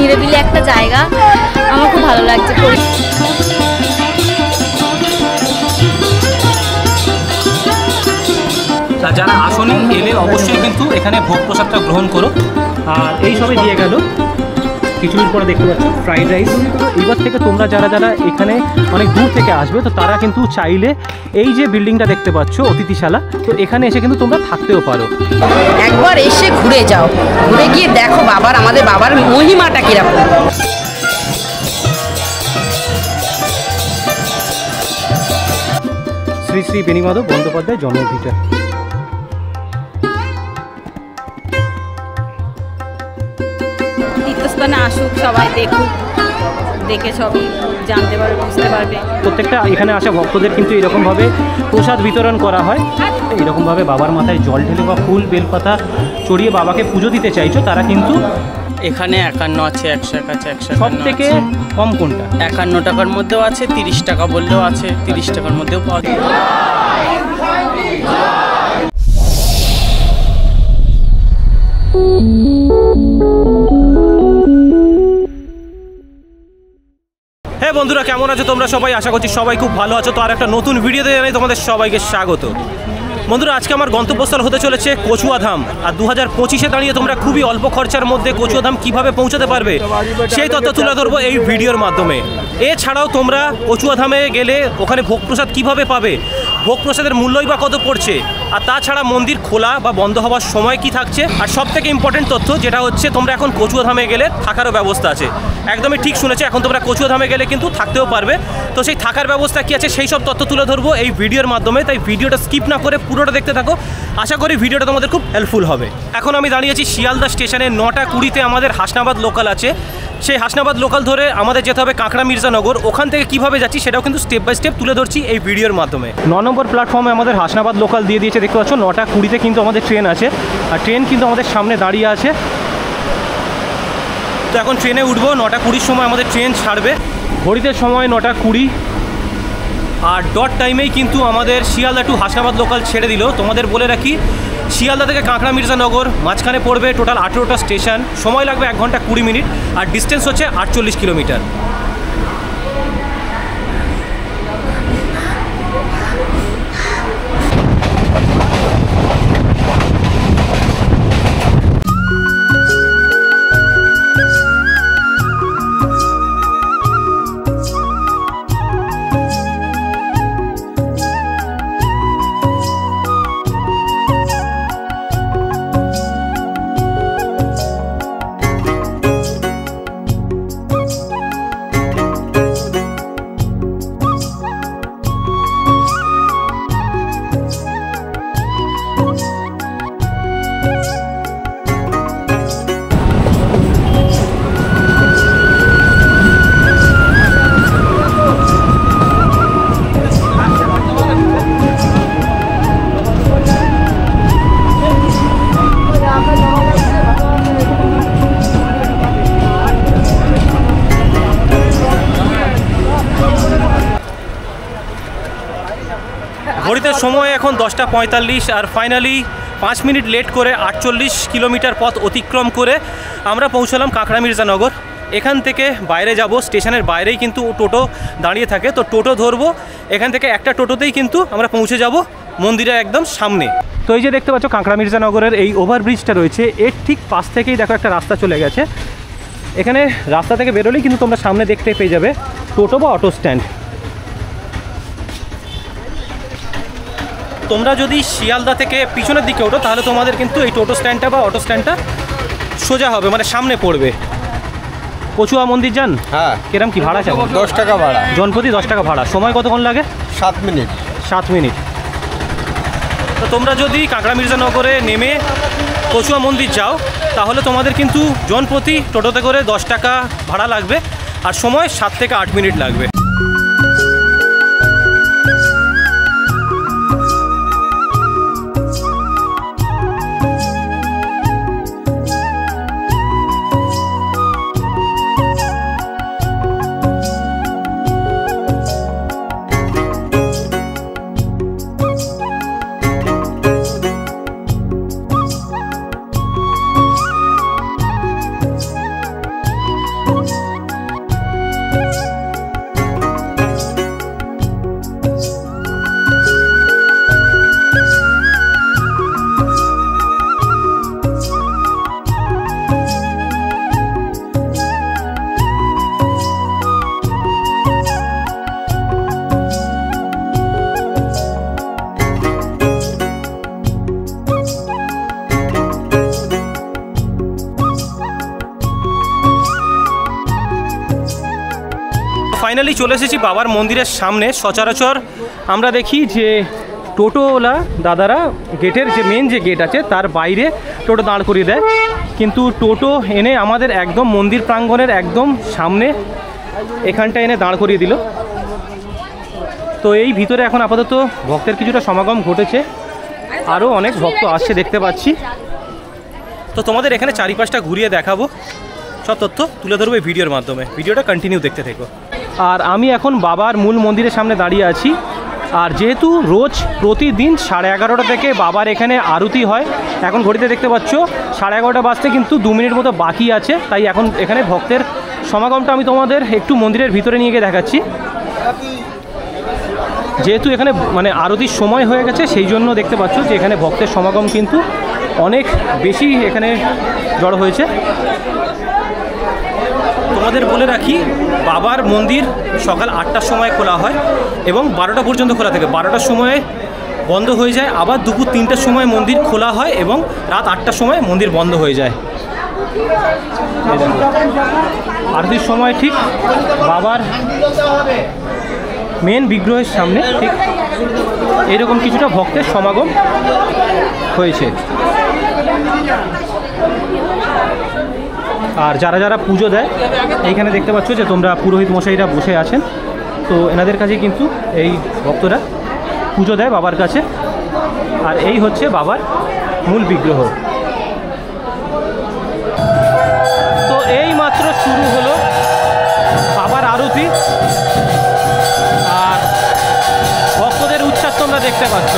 নিরিবিলি একটা জায়গা, আমার খুব ভালো লাগছে। যারা আসনি এলে অবশ্যই কিন্তু এখানে ভোগ প্রসাদটা গ্রহণ করো। আর এই সবই দিয়ে গেল কিছু মিনিট পরে দেখতে পাচ্ছ ফ্রাইড রাইস। এবার থেকে তোমরা যারা যারা এখানে অনেক দূর থেকে আসবে তো তারা কিন্তু চাইলে এই যে বিল্ডিংটা দেখতে পাচ্ছ অতিথিশালা, তো এখানে এসে কিন্তু তোমরা থাকতেও পারো। একবার এসে ঘুরে যাও, ঘুরে গিয়ে দেখো আমাদের বাবার মহিমাটা কিরকম। শ্রী শ্রী বেণীমাধব বন্দ্যোপাধ্যায় জন্মভিটা। তীর্থস্থানে আসুক সবাই, দেখুক, দেখে সবই জানতে পারবে, বুঝতে পারবে। প্রত্যেকটা এখানে আসা ভক্তদের কিন্তু এরকমভাবে প্রসাদ বিতরণ করা হয়। এরকমভাবে বাবার মাথায় জল ঢেলে বা ফুল বেলপাতা চড়িয়ে বাবাকে পুজো দিতে চাইছো তারা কিন্তু এখানে 51 আছে, 101 আছে, 151। সব থেকে কম কোনটা? 51 টাকার মধ্যেও আছে, 30 টাকা বললেও আছে, 30 টাকার মধ্যেও পাওয়া যায়। হ্যাঁ বন্ধুরা, কেমন আছো তোমরা সবাই? আশা করছি সবাই খুব ভালো আছো। তো আর একটা নতুন ভিডিওতে জানাই তোমাদের সবাইকে স্বাগত। বন্ধুরা, আজকে আমার গন্তব্যস্থল হতে চলেছে কচুয়াধাম। আর 2025-এ দাঁড়িয়ে তোমরা খুবই অল্প খরচার মধ্যে কচুয়াধাম কিভাবে পৌঁছাতে পারবে সেই তথ্য তুলে ধরবো এই ভিডিওর মাধ্যমে। এছাড়াও তোমরা কচুয়াধামে গেলে ওখানে ভোগ প্রসাদ কীভাবে পাবে, ভোগ প্রসাদের মূল্যই বা কত পড়ছে, আর তাছাড়া মন্দির খোলা বা বন্ধ হওয়ার সময় কি থাকছে, আর সব থেকে ইম্পর্টেন্ট তথ্য যেটা হচ্ছে তোমরা এখন কচুয়াধামে গেলে থাকারও ব্যবস্থা আছে। একদমই ঠিক শুনেছে, এখন তোমরা কচুয়াধামে গেলে কিন্তু থাকতেও পারবে। তো সেই থাকার ব্যবস্থা কী আছে সেই সব তথ্য তুলে ধরবো এই ভিডিওর মাধ্যমে। তাই ভিডিওটা স্কিপ না করে পুরোটা দেখতে থাকো, আশা করি ভিডিওটা তোমাদের খুব হেল্পফুল হবে। এখন আমি দাঁড়িয়েছি শিয়ালদা স্টেশনে। 9টা 20-তে আমাদের হাসনাবাদ লোকাল আছে। সেই হাসনাবাদ লোকাল ধরে আমাদের যেতে হবে কাঁকড়া মির্জানগর। ওখান থেকে কীভাবে যাচ্ছি সেটাও কিন্তু স্টেপ বাই স্টেপ তুলে ধরছি এই ভিডিওর মাধ্যমে। 9 নম্বর প্ল্যাটফর্মে আমাদের হাসনাবাদ লোকাল দিয়ে দিয়েছে, দেখতে পাচ্ছ। 9টা 20-তে কিন্তু আমাদের ট্রেন আছে, আর ট্রেন কিন্তু আমাদের সামনে দাঁড়িয়ে আছে। তো এখন ট্রেনে উঠবো। 9টা 20-র সময় আমাদের ট্রেন ছাড়বে। ঘড়িতে সময় 9টা 20, আর ডট টাইমেই কিন্তু আমাদের শিয়ালদা টু হাসনাবাদ লোকাল ছেড়ে দিল। তোমাদের বলে রাখি, শিয়ালদা থেকে কাঁকড়া মির্জানগর মাঝখানে পড়বে টোটাল 18টা স্টেশন, সময় লাগবে 1 ঘন্টা 20 মিনিট, আর ডিস্টেন্স হচ্ছে 48 কিলোমিটার। ঘড়িতে সময় এখন 10টা 45, আর ফাইনালি 5 মিনিট লেট করে 48 কিলোমিটার পথ অতিক্রম করে আমরা পৌঁছলাম কাঁকড়া মির্জানগর। এখান থেকে বাইরে যাব, স্টেশনের বাইরেই কিন্তু টোটো দাঁড়িয়ে থাকে। তো টোটো ধরবো, এখান থেকে একটা টোটোতেই কিন্তু আমরা পৌঁছে যাব মন্দিরের একদম সামনে। তো এই যে দেখতে পাচ্ছ কাঁকড়া মির্জানগরের এই ওভারব্রিজটা রয়েছে, এর ঠিক পাশ থেকেই দেখো একটা রাস্তা চলে গেছে। এখানে রাস্তা থেকে বেরোলেই কিন্তু তোমরা সামনে দেখতে পেয়ে যাবে টোটো বা অটো স্ট্যান্ড। তোমরা যদি শিয়ালদা থেকে পিছনের দিকে ওঠো তাহলে তোমাদের কিন্তু এই টোটো স্ট্যান্ডটা বা অটো স্ট্যান্ডটা সোজা হবে, মানে সামনে পড়বে। কচুয়া মন্দির যান? হ্যাঁ। কিরম কি ভাড়া চাই? 10 টাকা ভাড়া, জনপ্রতি 10 টাকা ভাড়া। সময় কতক্ষণ লাগে? 7 মিনিট। 7 মিনিট। তো তোমরা যদি কাঁকড়া মির্জানগরে নেমে কচুয়া মন্দির যাও তাহলে তোমাদের কিন্তু জনপ্রতি টোটোতে করে 10 টাকা ভাড়া লাগবে, আর সময় 7 থেকে 8 মিনিট লাগবে। ফাইনালি চলে এসেছি বাবার মন্দিরের সামনে। সচরাচর আমরা দেখি যে টোটোওয়ালা দাদারা গেটের যে মেন যে গেট আছে তার বাইরে টোটো দাঁড় করিয়ে দেয়, কিন্তু টোটো এনে আমাদের একদম মন্দির প্রাঙ্গণের একদম সামনে এখানটা এনে দাঁড় করিয়ে দিল। তো এই ভিতরে এখন আপাতত ভক্তের কিছুটা সমাগম ঘটেছে, আরও অনেক ভক্ত আসছে দেখতে পাচ্ছি। তো তোমাদের এখানে চারিপাশটা ঘুরিয়ে দেখাবো, সব তথ্য তুলে ধরবো এই ভিডিওর মাধ্যমে। ভিডিওটা কন্টিনিউ দেখতে থেকো। আর আমি এখন বাবার মূল মন্দিরের সামনে দাঁড়িয়ে আছি। আর যেহেতু রোজ প্রতিদিন 11:30 থেকে বাবার এখানে আরতি হয়, এখন ঘড়িতে দেখতে পাচ্ছ 11:30 বাজতে কিন্তু 2 মিনিট মতো বাকি আছে, তাই এখন এখানে ভক্তের সমাগমটা আমি তোমাদের একটু মন্দিরের ভিতরে নিয়ে গিয়ে দেখাচ্ছি। যেহেতু এখানে মানে আরতির সময় হয়ে গেছে, সেই জন্য দেখতে পাচ্ছ যে এখানে ভক্তের সমাগম কিন্তু অনেক বেশি এখানে জড়ো হয়েছে। তোমাদের বলে রাখি, বাবার মন্দির সকাল 8টার সময় খোলা হয় এবং 12টা পর্যন্ত খোলা থাকে। 12টার সময় বন্ধ হয়ে যায়, আবার দুপুর 3টার সময় মন্দির খোলা হয় এবং রাত 8টার সময় মন্দির বন্ধ হয়ে যায়। আরতির সময় ঠিক বাবার মেন বিগ্রহের সামনে ঠিক এরকম কিছুটা ভক্তের সমাগম হয়েছে। আর যারা যারা পুজো দেয় এইখানে দেখতে পাচ্ছ যে তোমরা পুরোহিত মশাইরা বসে আছেন, তো এনাদের কাছে কিন্তু এই ভক্তরা পুজো দেয় বাবার কাছে। আর এই হচ্ছে বাবার মূল বিগ্রহ। তো এই মাত্র শুরু হলো বাবার আরতি, আর ভক্তদের উচ্ছ্বাস তোমরা দেখতে পাচ্ছ।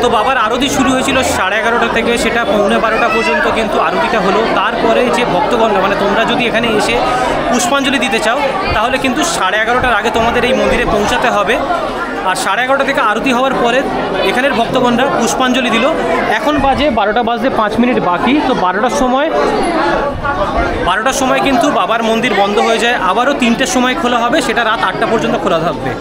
তো বাবার আরতি শুরু হয়েছিল 11:30 থেকে, সেটা 11:45 পর্যন্ত কিন্তু আরতিটা হলো। তারপরে যে ভক্তগণরা মানে তোমরা যদি এখানে এসে পুষ্পাঞ্জলি দিতে চাও তাহলে কিন্তু 11:30টার আগে তোমাদের এই মন্দিরে পৌঁছাতে হবে। আর 11:30 থেকে আরতি হওয়ার পরে এখানের ভক্তগণরা পুষ্পাঞ্জলি দিল। এখন বাজে 12টা বাজতে 5 মিনিট বাকি। তো 12টার সময় কিন্তু বাবার মন্দির বন্ধ হয়ে যায়, আবারও 3টের সময় খোলা হবে, সেটা রাত 8টা পর্যন্ত খোলা থাকবে।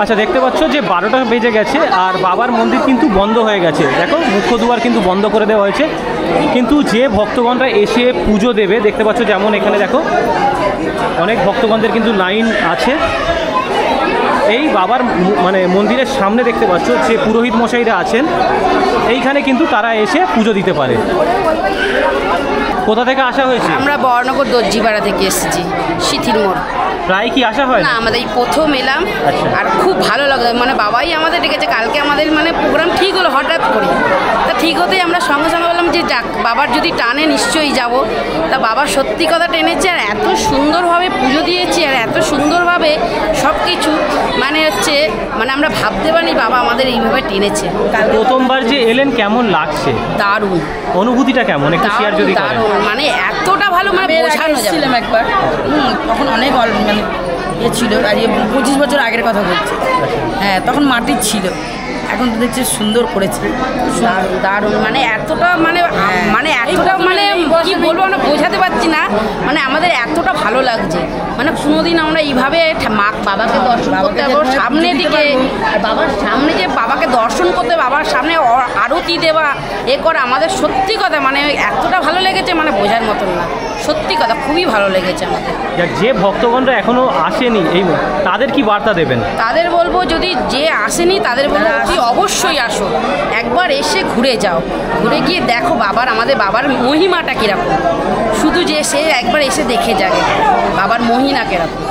আচ্ছা, দেখতে পাচ্ছ যে 12টা বেজে গেছে আর বাবার মন্দির কিন্তু বন্ধ হয়ে গেছে। দেখো, মুখ্য দুয়ার কিন্তু বন্ধ করে দেওয়া হয়েছে, কিন্তু যে ভক্তগণরা এসে পুজো দেবে দেখতে পাচ্ছ যেমন এখানে দেখো অনেক ভক্তগণদের কিন্তু লাইন আছে। এই বাবার মানে মন্দিরের সামনে দেখতে পাচ্ছ যে পুরোহিত মশাইরা আছেন, এইখানে কিন্তু তারা এসে পুজো দিতে পারে। কোথা থেকে আসা হয়েছে? আমরা বড়নগর দর্জিপাড়া থেকে এসেছি, শিথির মোড়। প্রায় কি আসা হয় না, আমাদের এই প্রথম এলাম। আর খুব ভালো লাগলো, মানে বাবাই আমাদের ডেকেছে। কালকে আমাদের মানে প্রোগ্রাম ঠিক হলো হঠাৎ করে, তা ঠিক হতেই আমরা সঙ্গে সঙ্গে বললাম যে যাক, বাবার যদি টানে নিশ্চয়ই যাব। তা বাবা সত্যি কথা টেনেছে, আর এত সুন্দরভাবে পুজো দিয়েছি, আর এত সুন্দরভাবে সব কিছু মানে হচ্ছে মানে আমরা ভাবতে পারিনি বাবা আমাদের এইভাবে টেনেছে। প্রথমবার যে এলেন কেমন লাগছে? দারুণ। অনুভূতিটা কেমন একটু শেয়ার যদি করেন? দারুণ, মানে এতটা ভালো, মানে বোঝানো যাবে না। একবার তখন অনেক মানে ইয়ে ছিল, আর 25 বছর আগের কথা বলছি। হ্যাঁ, তখন মাটির ছিল, এখন তো দেখছি সুন্দর করেছে। দারুণ, মানে এতটা মানে মানে এতটা মানে কি বলবো, আমরা বোঝাতে পারছি না। মানে আমাদের এতটা ভালো লাগছে, মানে কোনোদিন আমরা এইভাবে বাবাকে দর্শন করতে পারবো সামনে দিকে, আর বাবার সামনে যে বাবাকে দর্শন করতে, বাবার সামনে আরতি দেওয়া এ করা, আমাদের সত্যি কথা মানে এতটা ভালো লেগেছে মানে বোঝার মতন না, সত্যি কথা খুবই ভালো লেগেছে আমাদের। যে ভক্তগণরা এখনো আসেনি এই তাদের কি বার্তা দেবেন? তাদের বলবো যদি যে আসেনি তাদের বলবো তুই অবশ্যই আসো, একবার এসে ঘুরে যাও, ঘুরে গিয়ে দেখো আমাদের বাবার মহিমাটা কীরকম, শুধু যে সে একবার এসে দেখে যাবে বাবার মহিমা কীরকম।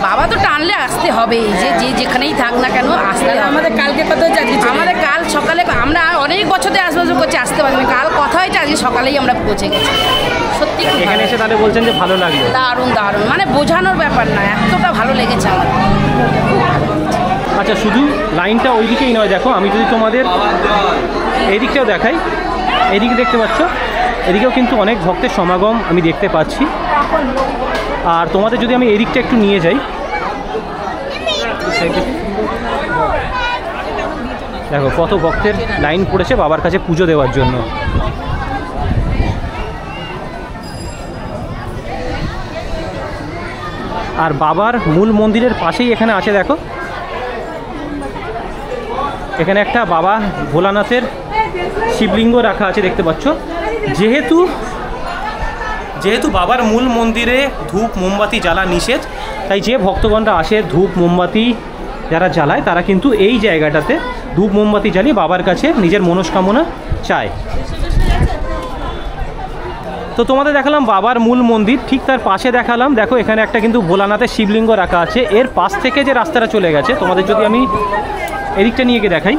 বাবা তো টানলে আসতে হবেই, যে যেখানেই থাক না কেন আসতে। আমাদের কালকে কথা হচ্ছে, আমাদের কাল সকালে, আমরা অনেক বছর ধরে আসবাস করছি, আসতে পারিনি, কাল কথা হয়েছে আজকে সকালেই আমরা পৌঁছে গেছি। সত্যি এখানে এসে তাহলে বলছেন যে ভালো লাগলো, দারুণ দারুণ, মানে বোঝানোর ব্যাপার না, এতটা ভালো লেগেছে আমার। আচ্ছা, শুধু লাইনটা ওই দিকেই নয়, দেখো আমি যদি তোমাদের এই দিকটাও দেখাই, এদিকে দেখতে পাচ্ছ, এদিকেও কিন্তু অনেক ভক্তের সমাগম আমি দেখতে পাচ্ছি। আর তোমাদের যদি আমি এদিকটা একটু নিয়ে যাই, দেখো কত ভক্তের লাইন পড়েছে বাবার কাছে পুজো দেওয়ার জন্য। আর বাবার মূল মন্দিরের পাশেই এখানে আছে, দেখো এখানে একটা বাবা ভোলানাথের শিবলিঙ্গ রাখা আছে দেখতে পাচ্ছ। যেহেতু বাবার মূল মন্দিরে ধূপ মোমবাতি জ্বালা নিষেধ, তাই যে ভক্তগণরা আসে ধূপ মোমবাতি যারা জ্বালায় তারা কিন্তু এই জায়গাটাতে ধূপ মোমবাতি জ্বালিয়ে বাবার কাছে নিজের মনস্কামনা চায়। তো তোমাদের দেখালাম বাবার মূল মন্দির, ঠিক তার পাশে দেখালাম দেখো এখানে একটা কিন্তু ভোলানাথের শিবলিঙ্গ রাখা আছে। এর পাশ থেকে যে রাস্তাটা চলে গেছে, তোমাদের যদি আমি এদিকটা নিয়ে গিয়ে দেখাই,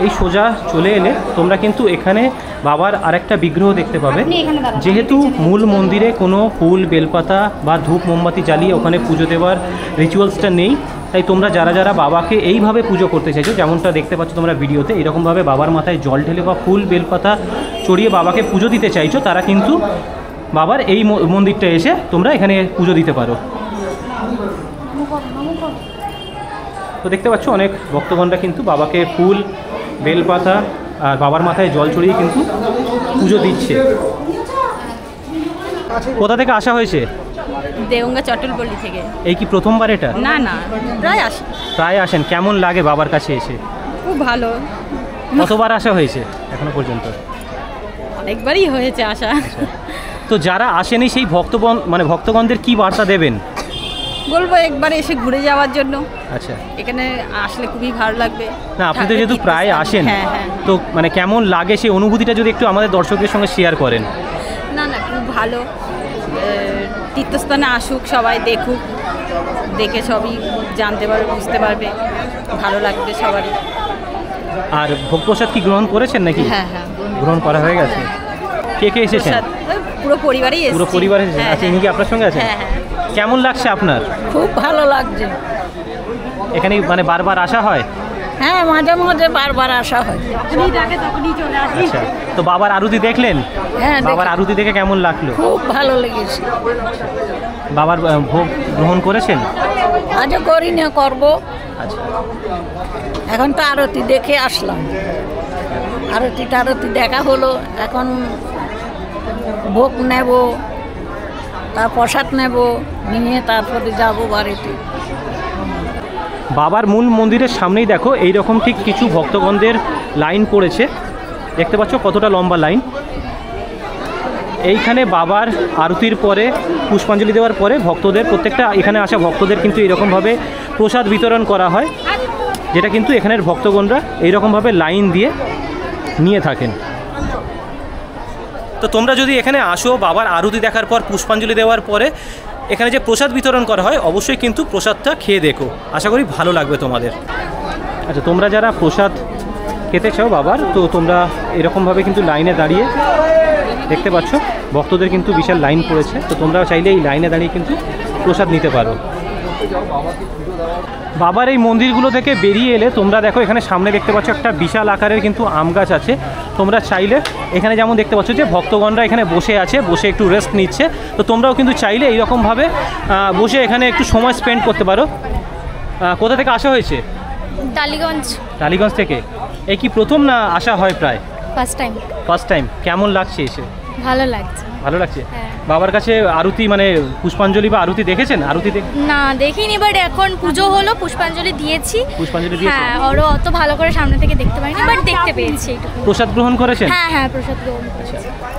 এই সোজা চলে এলে তোমরা কিন্তু এখানে বাবার আরেকটা বিগ্রহ দেখতে পাবে। যেহেতু মূল মন্দিরে কোনো ফুল বেলপাতা বা ধূপ মোমবাতি জ্বালিয়ে ওখানে পুজো দেওয়ার রিচুয়ালসটা নেই, তাই তোমরা যারা যারা বাবাকে এইভাবে পুজো করতে চাইছো, যেমনটা দেখতে পাচ্ছ তোমরা ভিডিওতে, এরকমভাবে বাবার মাথায় জল ঢেলে বা ফুল বেলপাতা চড়িয়ে বাবাকে পুজো দিতে চাইছো, তারা কিন্তু বাবার এই মন্দিরটা এসে তোমরা এখানে পুজো দিতে পারো। তো দেখতে পাচ্ছ অনেক ভক্তগণরা কিন্তু বাবাকে ফুল বেলপাতা আর বাবার মাথায় জল ছড়িয়ে কিন্তু পুজো দিচ্ছে। কোথা থেকে আসা হয়েছে? দেগঙ্গা চট্টলপল্লী থেকে। এই কি প্রথমবার এটা? না না, প্রায় আসেন। কেমন লাগে বাবার কাছে এসে? খুব ভালো। কতবার আসা হয়েছে এখনো পর্যন্ত? অনেকবারই হয়েছে আসা। তো যারা আসেনি সেই ভক্তগণদের কি বার্তা দেবেন? বলবো একবার এসে ঘুরে যাওয়ার জন্য। আচ্ছা, এখানে আসলে খুবই ভালো লাগবে। না, আপনি তো যেহেতু প্রায় আসেন, তো মানে কেমন লাগে সেই অনুভূতিটা যদি একটু আমাদের দর্শকদের সঙ্গে শেয়ার করেন। না না, খুব ভালো। তীর্থস্থানে আসুক, সবাই দেখুক, দেখে সবই জানতে পারবে, বুঝতে পারবে, ভালো লাগবে সবারই। আর ভোগ প্রসাদ কি গ্রহণ করেছেন নাকি? হ্যাঁ হ্যাঁ, গ্রহণ করা হয়ে গেছে। কে কে এসেছেন? পুরো পরিবারই এসেছে। পুরো পরিবার এসেছেন? আচ্ছা, ইনি কি আপনার সঙ্গে আছেন? হ্যাঁ হ্যাঁ। কেমন লাগছে আপনার? খুব ভালো লাগছে। এখানে মানে বারবার আসা হয়? হ্যাঁ, মাঝে মাঝে বারবার আসা হয়। যখনই ডাকে তখনই চলে আসি। আচ্ছা, তো বাবার আরতি দেখলেন? হ্যাঁ, বাবার আরতি দেখে কেমন লাগলো? খুব ভালো লেগেছে। বাবার ভোগ গ্রহণ করেছেন? আজও করি না, করবো। আচ্ছা, এখন তো আরতি দেখে আসলাম, আরতি দেখা হলো, এখন ভোগ নেব, তার প্রসাদ নেব, নিয়ে তারপরে যাবো বাড়িতে। বাবার মূল মন্দিরের সামনেই দেখো এইরকম ঠিক কিছু ভক্তগণদের লাইন পড়েছে, দেখতে পাচ্ছ কতটা লম্বা লাইন। এইখানে বাবার আরতির পরে পুষ্পাঞ্জলি দেওয়ার পরে ভক্তদের, প্রত্যেকটা এখানে আসা ভক্তদের কিন্তু এরকমভাবে প্রসাদ বিতরণ করা হয়, যেটা কিন্তু এখানের ভক্তগণরা এইরকমভাবে লাইন দিয়ে নিয়ে থাকেন। তো তোমরা যদি এখানে আসো, বাবার আরতি দেখার পর পুষ্পাঞ্জলি দেওয়ার পরে এখানে যে প্রসাদ বিতরণ করা হয়, অবশ্যই কিন্তু প্রসাদটা খেয়ে দেখো, আশা করি ভালো লাগবে তোমাদের। আচ্ছা, তোমরা যারা প্রসাদ খেতে চাও বাবার, তো তোমরা এরকমভাবে কিন্তু লাইনে দাঁড়িয়ে, দেখতে পাচ্ছ ভক্তদের কিন্তু বিশাল লাইন পড়েছে, তো তোমরা চাইলে এই লাইনে দাঁড়িয়ে কিন্তু প্রসাদ নিতে পারো। বাবার এই মন্দিরগুলো থেকে বেরিয়ে এলে তোমরা দেখো এখানে সামনে দেখতে পাচ্ছ একটা বিশাল আকারের কিন্তু আম গাছ আছে। তোমরা চাইলে এখানে যেমন দেখতে পাচ্ছ যে ভক্তগণরা এখানে বসে আছে, বসে একটু রেস্ট নিচ্ছে, তো তোমরাও কিন্তু চাইলে এইরকমভাবে বসে এখানে একটু সময় স্পেন্ড করতে পারো। কোথা থেকে আসা হয়েছে? টালিগঞ্জ থেকে। এই কি প্রথম না আসা হয় প্রায়? First time. কেমন লাগছে এসে? ভালো লাগছে। বাবার কাছে আরতি মানে পুষ্পাঞ্জলি বা আরতি দেখেছেন? আরতি না দেখিনি, বাট এখন পুজো হলো, পুষ্পাঞ্জলি দিয়েছি। হ্যাঁ, ওরও অত ভালো করে সামনে থেকে দেখতে পাইনি, বাট দেখতে পেয়েছি। প্রসাদ গ্রহণ করেছেন? হ্যাঁ, প্রসাদ গ্রহণ করেছি।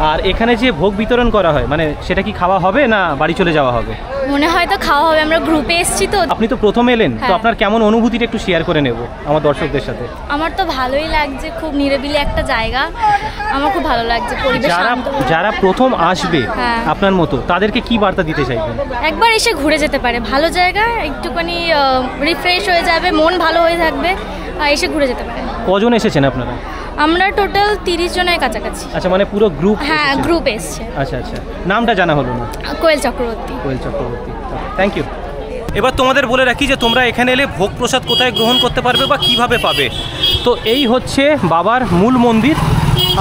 আর এখানে যে ভোগ বিতরণ করা হয় মানে সেটা কি খাওয়া হবে না বাড়ি চলে যাওয়া হবে? মনে হয় তো খাওয়া হবে, আমরা গ্রুপে এসেছি তো। আপনি তো প্রথম এলেন, তো আপনার কেমন অনুভূতিটা একটু শেয়ার করে নেব আমার দর্শকদের সাথে। আমার তো ভালোই লাগছে, খুব নিরিবিলি একটা জায়গা, আমার খুব ভালো লাগছে। পরিবেশ যারা প্রথম আসবে আপনার মতো তাদেরকে কি বার্তা দিতে চাইবেন? একবার এসে ঘুরে যেতে পারে, ভালো জায়গা, একটুখানি রিফ্রেশ হয়ে যাবে, মন ভালো হয়ে থাকবে, এসে ঘুরে যেতে পারে। কজন এসেছেন আপনারা? আমরা টোটাল 30 জনের কাছাকাছি। আচ্ছা, মানে পুরো গ্রুপ? হ্যাঁ, গ্রুপ এসছে। আচ্ছা, নামটা জানা হলো না? কোয়েল চক্রবর্তী। Thank you. এবার তোমাদের বলে রাখি যে তোমরা এখানে এলে ভোগ প্রসাদ কোথায় গ্রহণ করতে পারবে বা কিভাবে পাবে। তো এই হচ্ছে বাবার মূল মন্দির,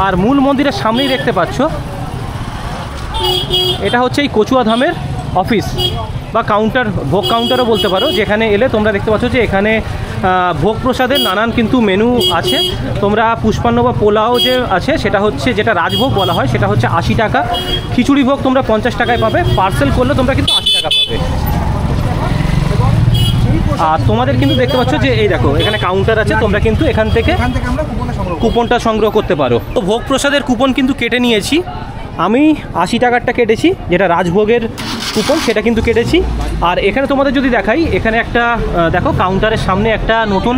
আর মূল মন্দিরের সামনেই দেখতে পাচ্ছ এটা হচ্ছে এই কচুয়া ধামের অফিস বা কাউন্টার, ভোগ কাউন্টারও বলতে পারো। যেখানে এলে তোমরা দেখতে পাচ্ছ যে এখানে ভোগ প্রসাদের নানান কিন্তু মেনু আছে। তোমরা পুষ্পান্ন বা পোলাও যে আছে সেটা হচ্ছে, যেটা রাজভোগ বলা হয়, সেটা হচ্ছে 80 টাকা। খিচুড়ি ভোগ তোমরা 50 টাকায় পাবে, পার্সেল করলে তোমরা কিন্তু 80 টাকা পাবে। আর তোমাদের কিন্তু দেখতে পাচ্ছ যে এই দেখো এখানে কাউন্টার আছে, তোমরা কিন্তু এখান থেকে কুপনটা সংগ্রহ করতে পারো। তো ভোগ প্রসাদের কুপন কিন্তু কেটে নিয়েছি আমি, 80 টাকারটা কেটেছি, যেটা রাজভোগের কুপন সেটা কিন্তু কেটেছি। আর এখানে তোমাদের যদি দেখাই, এখানে একটা দেখো কাউন্টারের সামনে একটা নতুন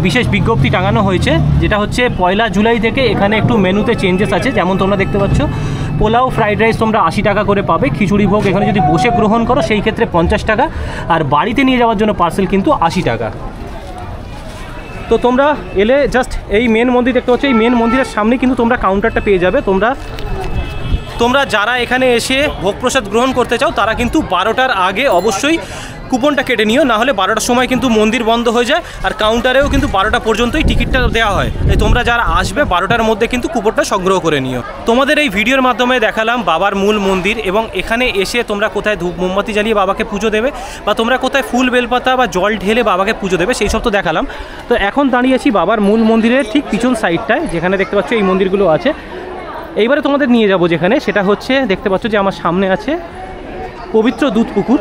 বিশেষ বিজ্ঞপ্তি টাঙানো হয়েছে, যেটা হচ্ছে 1 জুলাই থেকে এখানে একটু মেনুতে চেঞ্জেস আছে। যেমন তোমরা দেখতে পাচ্ছ পোলাও ফ্রাইড রাইস তোমরা 80 টাকা করে পাবে, খিচুড়ি ভোগ এখানে যদি বসে গ্রহণ করো সেই ক্ষেত্রে 50 টাকা, আর বাড়িতে নিয়ে যাওয়ার জন্য পার্সেল কিন্তু 80 টাকা। তো তোমরা এলে জাস্ট এই মেন মন্দির দেখতে পাচ্ছ, এই মেন মন্দিরের সামনে কিন্তু তোমরা কাউন্টারটা পেয়ে যাবে। তোমরা যারা এখানে এসে ভোগ প্রসাদ গ্রহণ করতে চাও তারা কিন্তু 12টার আগে অবশ্যই কুপনটা কেটে নিও, না হলে 12টার সময় কিন্তু মন্দির বন্ধ হয়ে যায়। আর কাউন্টারেও কিন্তু 12টা পর্যন্তই টিকিটটা দেওয়া হয়। তাই তোমরা যারা আসবে 12টার মধ্যে কিন্তু কুপনটা সংগ্রহ করে নিও। তোমাদের এই ভিডিওর মাধ্যমে দেখালাম বাবার মূল মন্দির, এবং এখানে এসে তোমরা কোথায় ধূপ মোমবাতি জ্বালিয়ে বাবাকে পুজো দেবে বা তোমরা কোথায় ফুল বেলপাতা বা জল ঢেলে বাবাকে পুজো দেবে সেই সব তো দেখালাম। তো এখন দাঁড়িয়েছি বাবার মূল মন্দিরের ঠিক পিছন সাইডটায়, যেখানে দেখতে পাচ্ছ এই মন্দিরগুলো আছে। এইবারে তোমাদের নিয়ে যাব যেখানে, সেটা হচ্ছে দেখতে পাচ্ছ যে আমার সামনে আছে পবিত্র দুধ পুকুর।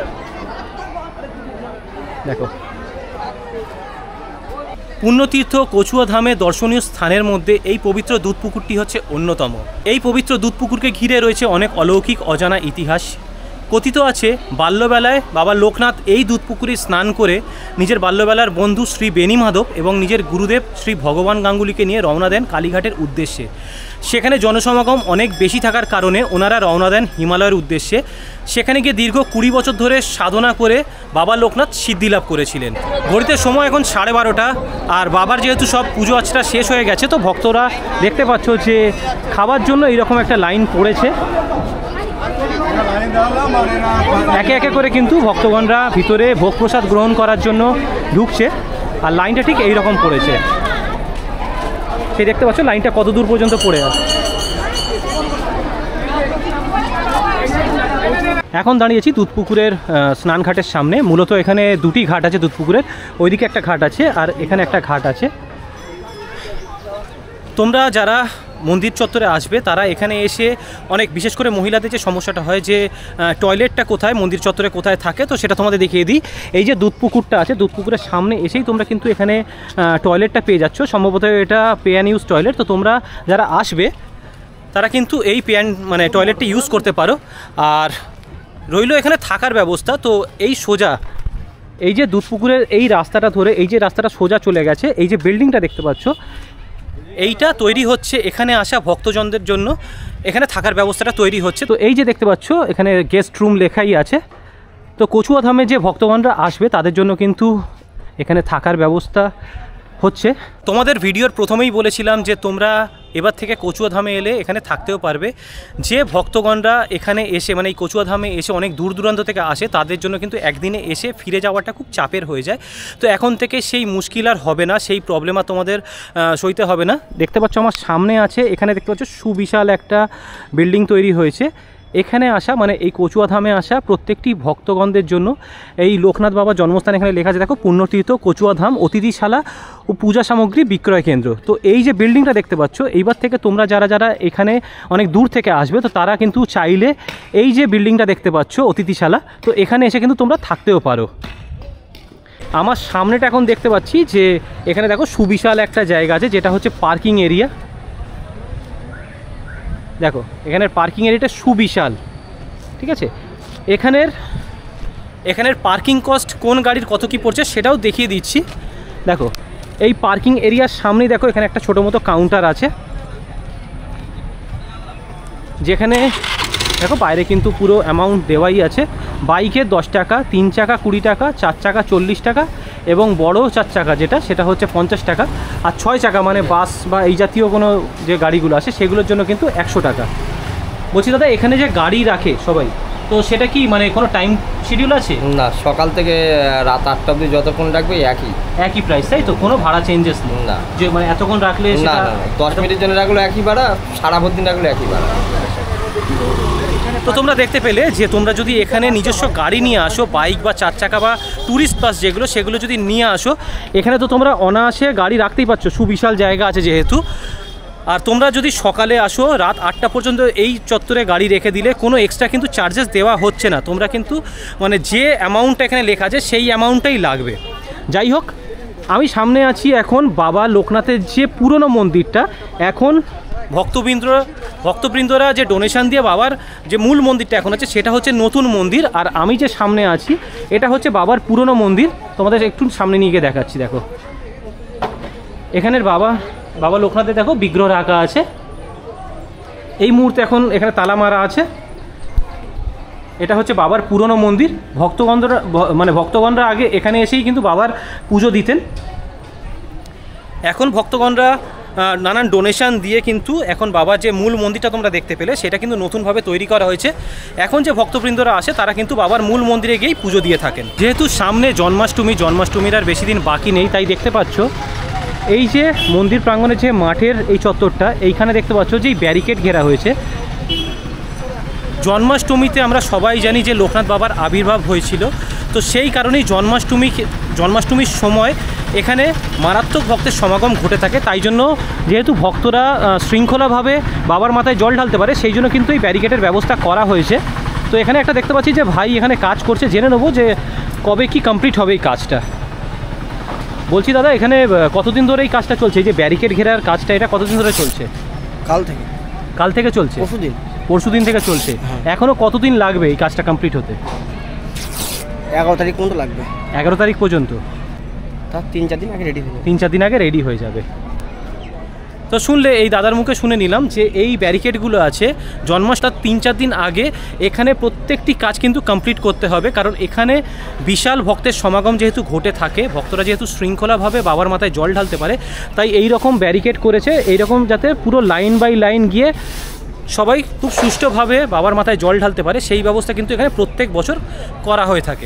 দেখো, পুণ্যতীর্থ কচুয়া ধামে দর্শনীয় স্থানের মধ্যে এই পবিত্র দুধ পুকুরটি হচ্ছে অন্যতম। এই পবিত্র দুধ পুকুরকে ঘিরে রয়েছে অনেক অলৌকিক অজানা ইতিহাস। কথিত আছে বাল্যবেলায় বাবা লোকনাথ এই দুধ পুকুরে স্নান করে নিজের বাল্যবেলার বন্ধু শ্রী বেনি মাধব এবং নিজের গুরুদেব শ্রী ভগবান গাঙ্গুলিকে নিয়ে রওনা দেন কালীঘাটের উদ্দেশ্যে। সেখানে জনসমাগম অনেক বেশি থাকার কারণে ওনারা রওনা দেন হিমালয়ের উদ্দেশ্যে। সেখানে গিয়ে দীর্ঘ 20 বছর ধরে সাধনা করে বাবা লোকনাথ সিদ্ধি লাভ করেছিলেন। ঘড়িতে সময় এখন 12:30, আর বাবার যেহেতু সব পুজো আর্চা শেষ হয়ে গেছে, তো ভক্তরা দেখতে পাচ্ছ যে খাবার জন্য এইরকম একটা লাইন পড়েছে। একে একে করে কিন্তু ভক্তগণরা ভিতরে ভোগ প্রসাদ গ্রহণ করার জন্য ঢুকছে, আর লাইনটা ঠিক এইরকম পড়েছে। সেই দেখতে পাচ্ছ লাইনটা কত দূর পর্যন্ত পড়ে আছে। এখন দাঁড়িয়েছি দুধপুকুরের স্নানঘাটের সামনে। মূলত এখানে দুটি ঘাট আছে দুধপুকুরের, ওইদিকে একটা ঘাট আছে আর এখানে একটা ঘাট আছে। তোমরা যারা মন্দির চত্বরে আসবে তারা এখানে এসে অনেক, বিশেষ করে মহিলাদের যে সমস্যাটা হয় যে টয়লেটটা কোথায় মন্দির চত্বরে কোথায় থাকে, তো সেটা তোমাদের দেখিয়ে দিই। এই যে দুধ পুকুরটা আছে, দুধ পুকুরের সামনে এসেই তোমরা কিন্তু এখানে টয়লেটটা পেয়ে যাচ্ছ। সম্ভবত এটা পে অ্যান্ড ইউজ টয়লেট। তো তোমরা যারা আসবে তারা কিন্তু এই পে অ্যান্ড মানে টয়লেটটা ইউজ করতে পারো। আর রইল এখানে থাকার ব্যবস্থা। তো এই সোজা এই যে দুধ পুকুরের এই রাস্তাটা ধরে, এই যে রাস্তাটা সোজা চলে গেছে, এই যে বিল্ডিংটা দেখতে পাচ্ছ, এইটা তৈরি হচ্ছে এখানে আসা ভক্তজনদের জন্য। এখানে থাকার ব্যবস্থাটা তৈরি হচ্ছে। তো এই যে দেখতে পাচ্ছ এখানে গেস্ট রুম লেখাই আছে। তো কচুয়া ধামে যে ভক্তগণরা আসবে তাদের জন্য কিন্তু এখানে থাকার ব্যবস্থা হচ্ছে। তোমাদের ভিডিওর প্রথমেই বলেছিলাম যে তোমরা এবার থেকে কচুয়া ধামে এলে এখানে থাকতেও পারবে। যে ভক্তগণরা এখানে এসে মানে এই কচুয়া ধামে এসে অনেক দূর দূরান্ত থেকে আসে তাদের জন্য কিন্তু একদিনে এসে ফিরে যাওয়াটা খুব চাপের হয়ে যায়। তো এখন থেকে সেই মুশকিল আর হবে না, সেই প্রবলেম আর তোমাদের সইতে হবে না। দেখতে পাচ্ছ আমার সামনে আছে, এখানে দেখতে পাচ্ছ সুবিশাল একটা বিল্ডিং তৈরি হয়েছে। এখানে আসা মানে এই কচুয়াধামে আসা প্রত্যেকটি ভক্তগণদের জন্য এই লোকনাথ বাবার জন্মস্থান এখানে লেখা আছে দেখো, পুণ্যতীর্থ কচুয়াধাম অতিথিশালা ও পূজা সামগ্রী বিক্রয় কেন্দ্র। তো এই যে বিল্ডিংটা দেখতে পাচ্ছ, এইবার থেকে তোমরা যারা যারা এখানে অনেক দূর থেকে আসবে তো তারা কিন্তু চাইলে এই যে বিল্ডিংটা দেখতে পাচ্ছ অতিথিশালা, তো এখানে এসে কিন্তু তোমরা থাকতেও পারো। আমার সামনেটা এখন দেখতে পাচ্ছি যে এখানে দেখো সুবিশাল একটা জায়গা আছে, যেটা হচ্ছে পার্কিং এরিয়া। দেখো এখানের পার্কিং এরিয়াটা সুবিশাল, ঠিক আছে। এখানের পার্কিং কস্ট কোন গাড়ির কত কি পড়ছে সেটাও দেখিয়ে দিচ্ছি। দেখো এই পার্কিং এরিয়ার সামনেই দেখো এখানে একটা ছোটো মতো কাউন্টার আছে, যেখানে দেখো বাইরে কিন্তু পুরো অ্যামাউন্ট দেওয়াই আছে। বাইকের 10 টাকা, 3 চাকা 20 টাকা, 4 চাকা 40 টাকা এবং বড় 4 চাকা সেটা হচ্ছে 50 টাকা, আর 6 চাকা মানে বাস বা এই জাতীয় কোনো যে গাড়িগুলো আছে সেগুলোর জন্য কিন্তু 100 টাকা। বলছি দাদা, এখানে যে গাড়ি রাখে সবাই, তো সেটা কি মানে কোনো টাইম শিডিউল আছে? না, সকাল থেকে রাত 8টা অবধি যতক্ষণ রাখবে একই প্রাইস, তাই তো? কোনো ভাড়া চেঞ্জেস নেই? না, যে মানে এতক্ষণ রাখলে না 10 মিনিটের জন্য রাখলে একই ভাড়া, সারা ভোর দিন রাখলে একই ভাড়া। তো তোমরা দেখতে পেলে যে তোমরা যদি এখানে নিজস্ব গাড়ি নিয়ে আসো, বাইক বা 4 চাকা বা ট্যুরিস্ট বাস সেগুলো যদি নিয়ে আসো, এখানে তো তোমরা অনায়াসে গাড়ি রাখতেই পারছো, সুবিশাল জায়গা আছে যেহেতু। আর তোমরা যদি সকালে আসো রাত 8টা পর্যন্ত এই চত্বরে গাড়ি রেখে দিলে কোনো এক্সট্রা কিন্তু চার্জেস দেওয়া হচ্ছে না। তোমরা কিন্তু মানে যে অ্যামাউন্টটা এখানে লেখা আছে সেই অ্যামাউন্টটাই লাগবে। যাই হোক, আমি সামনে আছি এখন বাবা লোকনাথের যে পুরনো মন্দিরটা। এখন ভক্তবৃন্দরা যে ডোনেশন দিয়ে বাবার যে মূল মন্দিরটা এখন আছে সেটা হচ্ছে নতুন মন্দির, আর আমি যে সামনে আছি এটা হচ্ছে বাবার পুরনো মন্দির। তোমাদের একটু সামনে নিয়ে গিয়ে দেখাচ্ছি। দেখো এখানের বাবা লোকনাথের দেখো বিগ্রহ রাখা আছে। এই মুহূর্তে এখন এখানে তালা মারা আছে। এটা হচ্ছে বাবার পুরনো মন্দির। ভক্তগণরা আগে এখানে এসেই কিন্তু বাবার পুজো দিতেন। এখন ভক্তগণরা নানান ডোনেশন দিয়ে কিন্তু এখন বাবার যে মূল মন্দিরটা তোমরা দেখতে পেলে সেটা কিন্তু নতুনভাবে তৈরি করা হয়েছে। এখন যে ভক্তবৃন্দরা আসে তারা কিন্তু বাবার মূল মন্দিরে গিয়েই পুজো দিয়ে থাকেন। যেহেতু সামনে জন্মাষ্টমীর আর বেশি দিন বাকি নেই, তাই দেখতে পাচ্ছ এই যে মন্দির প্রাঙ্গণের যে মাঠের এই চত্বরটা, এইখানে দেখতে পাচ্ছ যে ব্যারিকেড ঘেরা হয়েছে। জন্মাষ্টমীতে আমরা সবাই জানি যে লোকনাথ বাবার আবির্ভাব হয়েছিল, তো সেই কারণেই জন্মাষ্টমীর সময় এখানে মারাত্মক ভক্তের সমাগম ঘটে থাকে। তাই জন্য যেহেতু ভক্তরা শৃঙ্খলাভাবে বাবার মাথায় জল ঢালতে পারে, সেই জন্য কিন্তু এই ব্যারিকেডের ব্যবস্থা করা হয়েছে। তো এখানে একটা দেখতে পাচ্ছি যে ভাই এখানে কাজ করছে, জেনে নেবো যে কবে কি কমপ্লিট হবে এই কাজটা। বলছি দাদা, এখানে কতদিন ধরে এই কাজটা চলছে? এই যে ব্যারিকেড ঘেরার কাজটা, এটা কতদিন ধরে চলছে? কাল থেকে চলছে? পরশু দিন থেকে চলছে। এখনও কতদিন লাগবে এই কাজটা কমপ্লিট হতে? 11 তারিখ পর্যন্ত লাগবে। 11 তারিখ পর্যন্ত? তার 3-4 দিন আগে রেডি হয়ে যাবে। 3-4 দিন আগে রেডি হয়ে যাবে। তো শুনলে এই দাদার মুখে শুনে নিলাম যে এই ব্যারিকেডগুলো আছে জন্মাষ্টমীর 3-4 দিন আগে এখানে প্রত্যেকটি কাজ কিন্তু কমপ্লিট করতে হবে, কারণ এখানে বিশাল ভক্তের সমাগম যেহেতু ঘটে থাকে, ভক্তরা যেহেতু শৃঙ্খলাভাবে বাবার মাথায় জল ঢালতে পারে, তাই এই রকম ব্যারিকেড করেছে, এইরকম যাতে পুরো লাইন বাই লাইন গিয়ে সবাই খুব সুষ্ঠুভাবে বাবার মাথায় জল ঢালতে পারে, সেই ব্যবস্থা কিন্তু এখানে প্রত্যেক বছর করা হয়ে থাকে।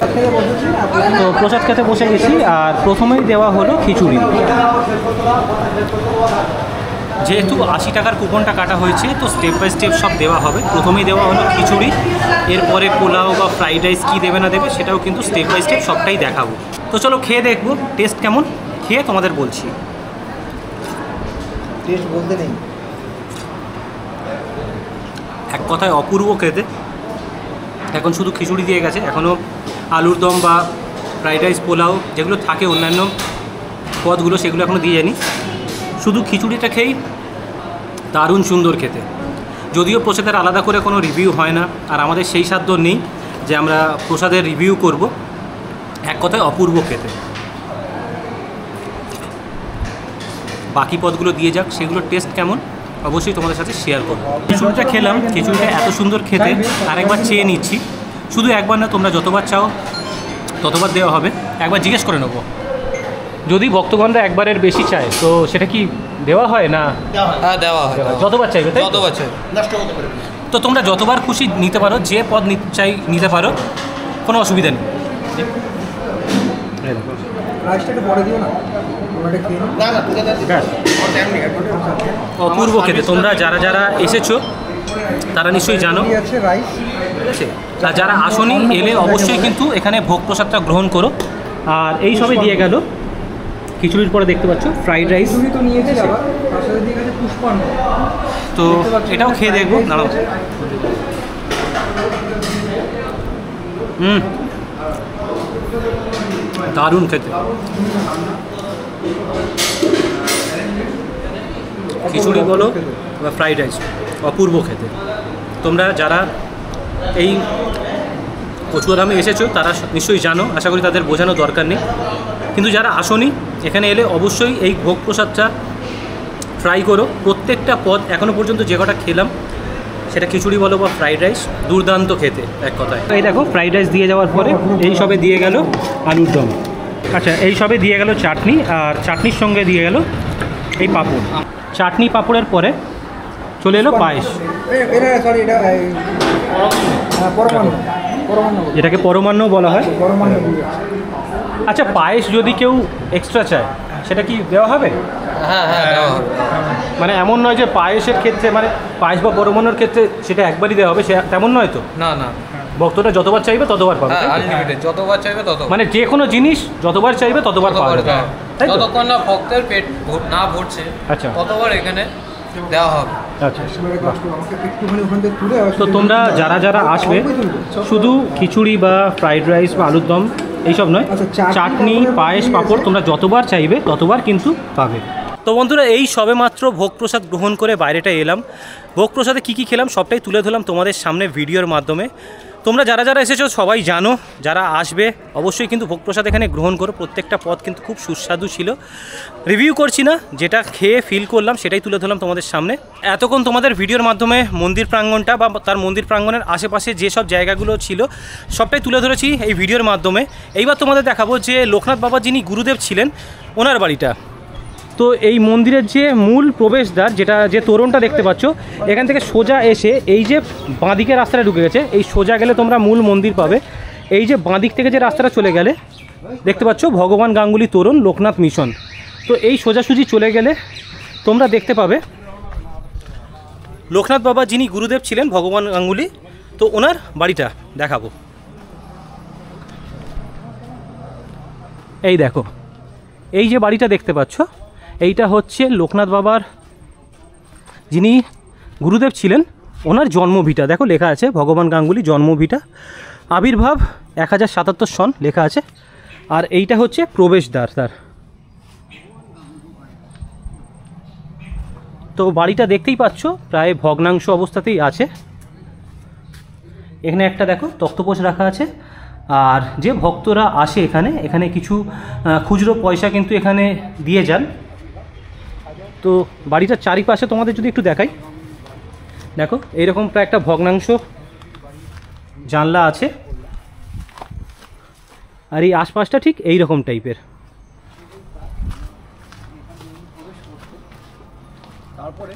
তো প্রসাদ খেতে বসে গেছি, আর প্রথমেই দেওয়া হলো খিচুড়ি। যেহেতু 80 টাকার কুপনটা কাটা হয়েছে, তো স্টেপ বাই স্টেপ সব দেওয়া হবে। প্রথমেই দেওয়া হলো খিচুড়ি, এরপরে পোলাও বা ফ্রাইড রাইস কী দেবে না দেবে সেটাও কিন্তু স্টেপ বাই স্টেপ সবটাই দেখাবো। তো চলো খেয়ে দেখবো টেস্ট কেমন, খেয়ে তোমাদের বলছি। টেস্ট বলতে নেই, এক কথায় অপূর্ব খেতে। এখন শুধু খিচুড়ি দিয়ে গেছে, এখনও আলুর দম বা ফ্রাইড রাইস পোলাও যেগুলো থাকে অন্যান্য পদগুলো সেগুলো এখনও দিয়ে জানি। শুধু খিচুড়িটা খেয়েই দারুণ সুন্দর খেতে। যদিও প্রসাদের আলাদা করে কোনো রিভিউ হয় না, আর আমাদের সেই সাধ্য নেই যে আমরা প্রসাদের রিভিউ করব। এক কথায় অপূর্ব খেতে। বাকি পদগুলো দিয়ে যাক, সেগুলোর টেস্ট কেমন অবশ্যই তোমাদের সাথে শেয়ার করবো। খিচুড়িটা খেলাম, খিচুড়িটা এত সুন্দর খেতে আরেকবার চেয়ে নিচ্ছি। শুধু একবার না, তোমরা যতবার চাও ততবার দেওয়া হবে। একবার জিজ্ঞেস করে নেবো, যদি ভক্তগণরা একবারের বেশি চায় তো সেটা কি দেওয়া হয় না? হ্যাঁ, দেওয়া হয়। যতবার চাইবে তাই? যতবার চাই। তো তোমরা যতবার খুশি নিতে পারো, যে পদ চাই নিতে পারো, কোনো অসুবিধা নেই। অপূর্ব খেতে। তোমরা যারা যারা এসেছো তারা নিশ্চয়ই জানো, আছে রাইস। ঠিক আছে? আর যারা আসনি এলে অবশ্যই কিন্তু এখানে ভোগ প্রসাদটা গ্রহণ করো। আর এই সবে দিয়ে গেল খিচুড়ির পরে দেখতে পাচ্ছ ফ্রাইড রাইস, তো নিয়েছি আবার তার সাথে দিয়ে গেছে পুষ্পান্ন। তো এটাও খেয়ে দেখবো। দাঁড়াও, দারুণ খেতে। খিচুড়ি বলো বা ফ্রাইড রাইস, অপূর্ব খেতে। তোমরা যারা এই কচুয়াধামে এসেছো তারা নিশ্চয়ই জানো, আশা করি তাদের বোঝানো দরকার নেই। কিন্তু যারা আসনি এখানে এলে অবশ্যই এই ভোগ প্রসাদটা ট্রাই করো। প্রত্যেকটা পদ এখনও পর্যন্ত যে কটা খেলাম, সেটা খিচুড়ি বলো বা ফ্রাইড রাইস, দুর্দান্ত খেতে এক কথায়। এই দেখো ফ্রাইড রাইস দিয়ে যাওয়ার পরে এই সবে দিয়ে গেল আলুর দম। আচ্ছা, এই সবে দিয়ে গেল চাটনি, আর চাটনির সঙ্গে দিয়ে গেল এই পাঁপড়। চাটনি পাঁপড়ের পরে চলে এলো পায়েস। এটাকে পরমান্ন বলা হয়। আচ্ছা, পায়েস যদি কেউ এক্সট্রা চায় সেটা কি দেওয়া হবে? হ্যাঁ হ্যাঁ দেওয়া হবে। মানে এমন নয় যে পায়েসের ক্ষেত্রে, মানে পায়েস বা পরমান্নর ক্ষেত্রে সেটা একবারই দেওয়া হবে, সে তেমন নয় তো? না না, ভক্তরা যতবার চাইবে ততবার পাবে, হ্যাঁ আনলিমিটেড, যতবার চাইবে ততবার। মানে যে কোনো জিনিস যতবার চাইবে ততবার পাবে, তাই তো? যতক্ষণ না ভক্তের পেট না ভরছে, আচ্ছা, ততবার এখানে দেওয়া হবে। আচ্ছা, তো তোমরা যারা যারা আসবে শুধু খিচুড়ি বা ফ্রাইড রাইস বা আলুর দম এইসব নয়, চাটনি, পায়েস, পাঁপড় তোমরা যতবার চাইবে ততবার কিন্তু পাবে। তো বন্ধুরা, এই সবে মাত্র ভোগ প্রসাদ গ্রহণ করে বাইরেটা এলাম। ভোগ প্রসাদে কী কী খেলাম সবটাই তুলে ধরলাম তোমাদের সামনে ভিডিওর মাধ্যমে। তোমরা যারা যারা এসেছো সবাই জানো, যারা আসবে অবশ্যই কিন্তু ভোগ প্রসাদ এখানে গ্রহণ করো। প্রত্যেকটা পদ কিন্তু খুব সুস্বাদু ছিল। রিভিউ করছি না, যেটা খেয়ে ফিল করলাম সেটাই তুলে ধরলাম তোমাদের সামনে। এতক্ষণ তোমাদের ভিডিওর মাধ্যমে মন্দির প্রাঙ্গণটা বা তার মন্দির প্রাঙ্গণের আশেপাশে যেসব জায়গাগুলো ছিল সবটাই তুলে ধরেছি এই ভিডিওর মাধ্যমে। এইবার তোমাদের দেখাবো যে লোকনাথ বাবা যিনি গুরুদেব ছিলেন, ওনার বাড়িটা। তো এই মন্দিরের যে মূল প্রবেশদ্বার, যেটা যে তোরণটা দেখতে পাচ্ছ, এখান থেকে সোজা এসে এই যে বাঁদিকে রাস্তাটা ঢুকে গেছে, এই সোজা গেলে তোমরা মূল মন্দির পাবে। এই যে বাঁদিক থেকে যে রাস্তাটা চলে গেলে দেখতে পাচ্ছ ভগবান গাঙ্গুলি তোরণ লোকনাথ মিশন। তো এই সোজাসুজি চলে গেলে তোমরা দেখতে পাবে লোকনাথ বাবা যিনি গুরুদেব ছিলেন ভগবান গাঙ্গুলি, তো ওনার বাড়িটা দেখাবো। এই দেখো, এই যে বাড়িটা দেখতে পাচ্ছ, এইটা হচ্ছে লোকনাথ বাবার যিনি গুরুদেব ছিলেন ওনার জন্মভিটা। দেখো লেখা আছে ভগবান গাঙ্গুলি জন্মভিটা, আবির্ভাব 1077 সন লেখা আছে। আর এইটা হচ্ছে প্রবেশদ্বার তার। তো বাড়িটা দেখতেই পাচ্ছ প্রায় ভগ্নাংশ অবস্থাতেই আছে। এখানে একটা দেখো তক্তপোষ রাখা আছে। আর যে ভক্তরা আসে এখানে, এখানে কিছু খুচরো পয়সা কিন্তু এখানে দিয়ে যান। তো বাড়িটার চারিপাশে তোমাদের যদি একটু দেখাই, দেখো এইরকম প্রায় একটা ভগ্নাংশ জানলা আছে। আর এই আশপাশটা ঠিক এই রকম টাইপের। তারপরে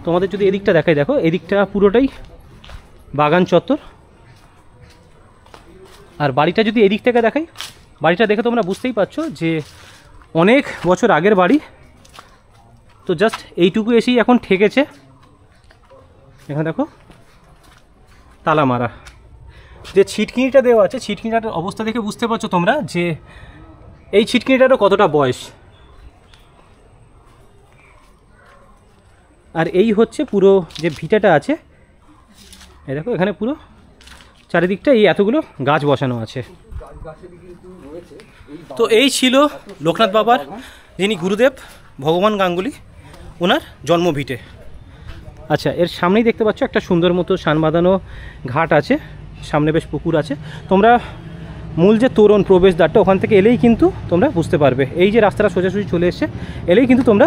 তোমাদের যদি এদিকটা দেখাই, দেখো এদিকটা পুরোটাই বাগান চত্বর। আর বাড়িটা যদি এদিক থেকে দেখাই, বাড়িটা দেখে তোমরা বুঝতেই পারছো যে অনেক বছর আগের বাড়ি। তো জাস্ট এইটুকু এসেই এখন ঠেকেছে। এখানে দেখো তালা মারা, যে ছিটকিনিটা দেওয়া আছে, ছিটকিনিটার অবস্থা দেখে বুঝতে পারছো তোমরা যে এই ছিটকিনিটারও কতটা বয়স। আর এই হচ্ছে পুরো যে ভিটাটা আছে, এই দেখো এখানে পুরো চারিদিকটা এই এতগুলো গাছ বসানো আছে। তো এই ছিল লোকনাথ বাবার যিনি গুরুদেব ভগবান গাঙ্গুলি, ওনার জন্মভিটে। আচ্ছা, এর সামনেই দেখতে পাচ্ছ একটা সুন্দর মতো সান বাঁধানো ঘাট আছে, সামনে বেশ পুকুর আছে। তোমরা মূল যে তোরণ প্রবেশদ্বারটা, ওখান থেকে এলেই কিন্তু তোমরা বুঝতে পারবে। এই যে রাস্তাটা সোজাসুজি চলে এসছে, এলেই কিন্তু তোমরা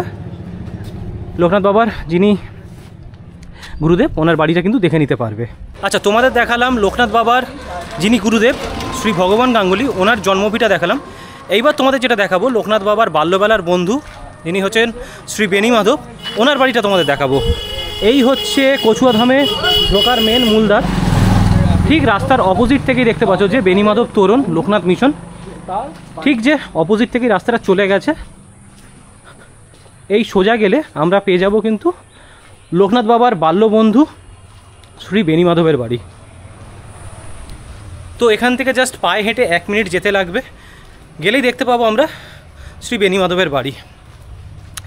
লোকনাথ বাবার যিনি গুরুদেব ওনার বাড়িটা কিন্তু দেখে নিতে পারবে। আচ্ছা, তোমাদের দেখালাম লোকনাথ বাবার যিনি গুরুদেব শ্রী ভগবান গাঙ্গুলি, ওনার জন্মভিটা দেখালাম। এইবার তোমাদের যেটা দেখাবো লোকনাথ বাবার বাল্যবেলার বন্ধু যিনি হচ্ছেন শ্রী বেণী মাধব, ওনার বাড়িটা তোমাদের দেখাবো। এই হচ্ছে কচুয়াধামে ঢোকার মেন মূলদ্বার। ঠিক রাস্তার অপোজিট থেকেই দেখতে পাচ্ছ যে বেণী মাধব তোরণ লোকনাথ মিশন, ঠিক যে অপোজিট থেকেই রাস্তাটা চলে গেছে। এই সোজা গেলে আমরা পেয়ে যাব কিন্তু লোকনাথ বাবার বাল্যবন্ধু শ্রী বেণী মাধবের বাড়ি। তো এখান থেকে জাস্ট পায়ে হেঁটে 1 মিনিট যেতে লাগবে, গেলেই দেখতে পাবো আমরা শ্রী বেণী মাধবের বাড়ি।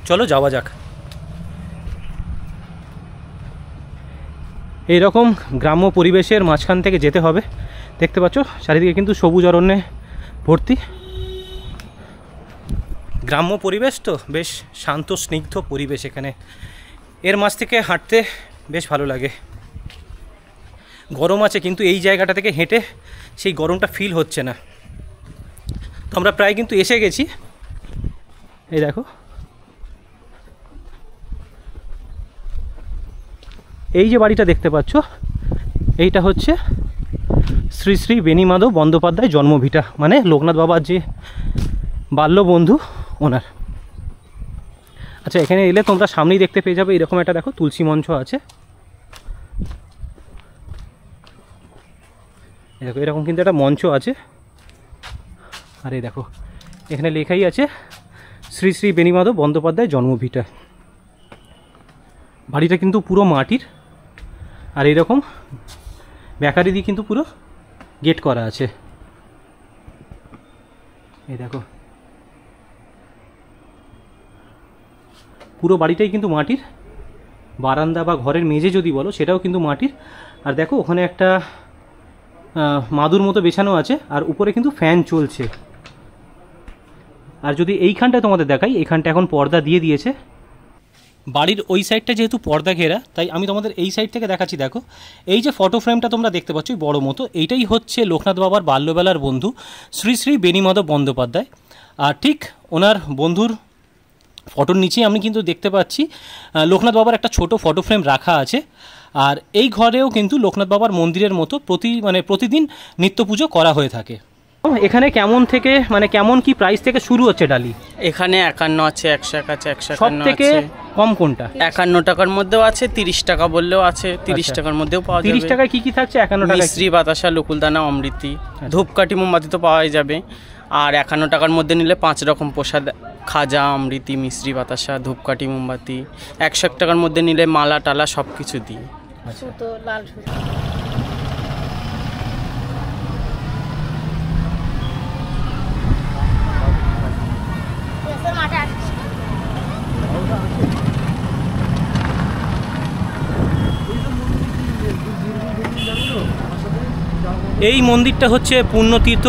চলো যাওয়া যাক। এইরকম গ্রাম্য পরিবেশের মাঝখান থেকে যেতে হবে। দেখতে পাচ্ছ চারিদিকে কিন্তু সবুজ অরণ্যে ভর্তি। গ্রাম্য পরিবেশ তো বেশ শান্ত স্নিগ্ধ পরিবেশ এখানে, এর মাঝ থেকে হাঁটতে বেশ ভালো লাগে। গরম আছে কিন্তু এই জায়গাটা থেকে হেঁটে সেই গরমটা ফিল হচ্ছে না। তো আমরা প্রায় কিন্তু এসে গেছি। এই দেখো, এই যে বাড়িটা দেখতে পাচ্ছ এইটা হচ্ছে শ্রী শ্রী বেণী মাধব বন্দ্যোপাধ্যায় জন্মভিটা, মানে লোকনাথ বাবার যে বাল্য বন্ধু ওনার। আচ্ছা, এখানে এলে তোমরা সামনেই দেখতে পেয়ে যাবে এরকম একটা দেখো তুলসী মঞ্চ আছে। দেখো এরকম কিন্তু একটা মঞ্চ আছে। আর এই দেখো এখানে লেখাই আছে শ্রী শ্রী বেণী মাধব বন্দ্যোপাধ্যায় জন্মভিটা। বাড়িটা কিন্তু পুরো মাটির, আর এইরকম ব্যাকারি দিয়ে কিন্তু পুরো গেট করা আছে। এই দেখো পুরো বাড়িটাই কিন্তু মাটির, বারান্দা বা ঘরের মেঝে যদি বলো সেটাও কিন্তু মাটির। আর দেখো ওখানে একটা মাদুর মতো বেছানো আছে, আর উপরে কিন্তু ফ্যান চলছে। আর যদি এইখানটায় তোমাদের দেখাই, এইখানটা এখন পর্দা দিয়ে দিয়েছে। বাড়ির ওই সাইডটা যেহেতু পর্দা ঘেরা, তাই আমি তোমাদের এই সাইড থেকে দেখাচ্ছি। দেখো এই যে ফটো ফ্রেমটা তোমরা দেখতে পাচ্ছ বড় মতো, এইটাই হচ্ছে লোকনাথ বাবার বাল্যবেলার বন্ধু শ্রী শ্রী বেণী মাধব বন্দ্যোপাধ্যায়। আর ঠিক ওনার বন্ধুর ফটোর নিচেই আমি কিন্তু দেখতে পাচ্ছি লোকনাথ বাবার একটা ছোট ফটো ফ্রেম রাখা আছে। আর এই ঘরেও কিন্তু লোকনাথ বাবার মন্দিরের মতো প্রতিদিন নিত্য পুজো করা হয়ে থাকে। এখানে কেমন থেকে কেমন কি প্রাইস থেকে শুরু হচ্ছে ডালি? এখানে 51 আছে, 101 আছে, 151 সব থেকে কম কোনটা? 51 টাকার মধ্যেও আছে, 30 টাকা বললেও আছে, 30 টাকার মধ্যেও পাওয়া যাবে। 30 টাকায় কি কি থাকছে? 51 টাকা মিশ্রি, বাতাসা, লকুলদানা, অমৃতি, ধূপকাঠি, মোমবাতি তো পাওয়াই যাবে। আর 51 টাকার মধ্যে নিলে 5 রকম প্রসাদ, খাজা, অমৃতি, মিশ্রি, বাতাসা, ধূপকাঠি, মোমবাতি। 101 টাকার মধ্যে নিলে মালা টালা সব কিছু দিই। সুতো, লাল সুতো। এই মন্দিরটা হচ্ছে পুণ্যতীর্থ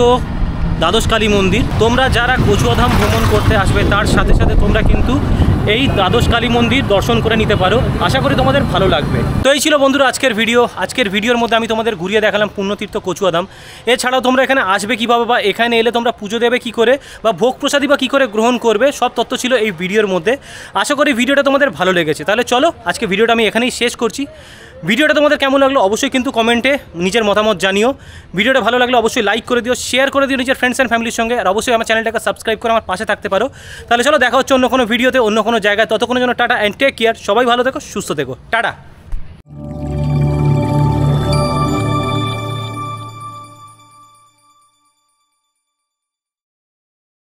দ্বাদশকালী মন্দির। তোমরা যারা কচুয়াধাম ভ্রমণ করতে আসবে তার সাথে সাথে তোমরা কিন্তু এই দ্বাদশকালী মন্দির দর্শন করে নিতে পারো। আশা করি তোমাদের ভালো লাগবে। তো এই ছিল বন্ধুরা আজকের ভিডিও। আজকের ভিডিওর মধ্যে আমি তোমাদের ঘুরিয়ে দেখালাম পুণ্যতীর্থ কচুয়াধাম। এছাড়াও তোমরা এখানে আসবে কীভাবে, বা এখানে এলে তোমরা পুজো দেবে কী করে, বা ভোগ প্রসাদী বা কী করে গ্রহণ করবে, সব তথ্য ছিল এই ভিডিওর মধ্যে। আশা করি ভিডিওটা তোমাদের ভালো লেগেছে। তাহলে চলো আজকে ভিডিওটা আমি এখানেই শেষ করছি। ভিডিওটা তোমাদের কেমন লাগলো অবশ্যই কিন্তু কমেন্টে নিজের মতামত জানিও। ভিডিওটা ভালো লাগলে অবশ্যই লাইক করে দিও, শেয়ার করে দিও নিজের ফ্রেন্ডস অ্যান্ড ফ্যামিলির সঙ্গে। আর অবশ্যই আমার চ্যানেলটাকে সাবস্ক্রাইব করে আমার পাশে থাকতে পারো। তাহলে চলো দেখা হচ্ছে অন্য কোনো ভিডিওতে, অন্য কোনো জায়গায়। ততক্ষণের জন্য টাটা অ্যান্ড টেক কেয়ার। সবাই ভালো থেকো, সুস্থ থেকো, টাটা।